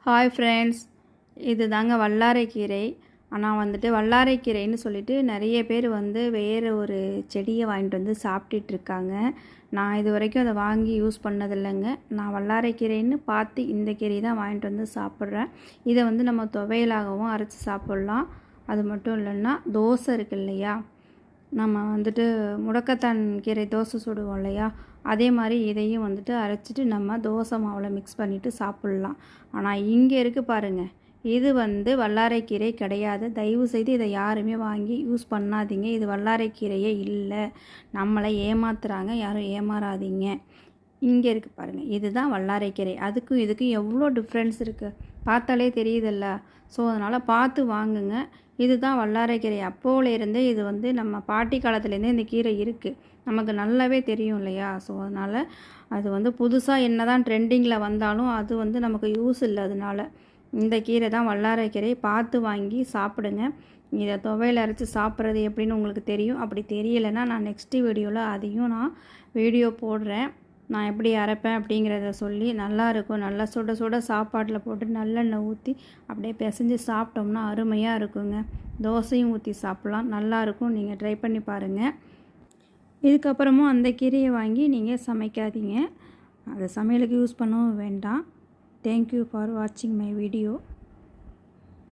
Hi friends, இது தாங்க வல்லாரைக்கீரை. ஆனால் வந்துட்டு வல்லாரைக்கீரைன்னு சொல்லிட்டு நிறைய பேர் வந்து வேறு ஒரு செடியை வாங்கிட்டு வந்து சாப்பிட்டுட்ருக்காங்க. நான் இது வரைக்கும் அதை வாங்கி யூஸ் பண்ணதில்லைங்க. நான் வல்லாரைக்கீரைன்னு பார்த்து இந்த கீரை தான் வாங்கிட்டு வந்து சாப்பிட்றேன். இதை வந்து நம்ம துவையலாகவும் அரைச்சி சாப்பிட்லாம். அது மட்டும் இல்லைன்னா தோசை இருக்குது இல்லையா, நம்ம வந்துட்டு முடக்கத்தான் கீரை தோசை சுடுவோம் இல்லையா, அதே மாதிரி இதையும் வந்துட்டு அரைச்சிட்டு நம்ம தோசை மாவில் மிக்ஸ் பண்ணிவிட்டு சாப்பிட்லாம். ஆனால் இங்கே இருக்குது பாருங்கள், இது வந்து வல்லாரைக்கீரை கிடையாது. தயவுசெய்து இதை யாருமே வாங்கி யூஸ் பண்ணாதீங்க. இது வல்லாரைக்கீரையே இல்லை, நம்மளை ஏமாத்துறாங்க, யாரும் ஏமாறாதீங்க. இங்கே இருக்குது பாருங்கள், இதுதான் வல்லாரைக்கீரை. அதுக்கும் இதுக்கும் எவ்வளோ டிஃப்ரென்ஸ் இருக்குது பார்த்தாலே தெரியுதில்ல. ஸோ அதனால் பார்த்து வாங்குங்க. இதுதான் வல்லாரைக்கீரை. அப்போலேருந்தே இது வந்து நம்ம பாட்டி காலத்துலேருந்தே இந்த கீரை இருக்குது, நமக்கு நல்லாவே தெரியும் இல்லையா. ஸோ அதனால் அது வந்து புதுசாக என்ன தான் ட்ரெண்டிங்கில் வந்தாலும் அது வந்து நமக்கு யூஸ் இல்லை. அதனால் இந்த கீரை தான் வல்லாரைக்கீரை. பார்த்து வாங்கி சாப்பிடுங்க. இதை துவையல் அரைச்சி சாப்பிட்றது எப்படின்னு உங்களுக்கு தெரியும். அப்படி தெரியலைன்னா நான் நெக்ஸ்ட்டு வீடியோவில் அதையும் நான் வீடியோ போடுறேன். நான் எப்படி அரைப்பேன் அப்படிங்கிறத சொல்லி நல்லாயிருக்கும். நல்லா சுட சுட சாப்பாட்டில் போட்டு நல்லெண்ணெய் ஊற்றி அப்படியே பிசைஞ்சு சாப்பிட்டோம்னா அருமையாக இருக்குங்க. தோசையும் ஊற்றி சாப்பிட்லாம், நல்லாயிருக்கும். நீங்கள் ட்ரை பண்ணி பாருங்கள். இதுக்கப்புறமும் அந்த கீரையை வாங்கி நீங்கள் சமைக்காதீங்க, அது சமையலுக்கு யூஸ் பண்ணவும் வேண்டாம். தேங்க்யூ ஃபார் வாட்சிங் மை வீடியோ.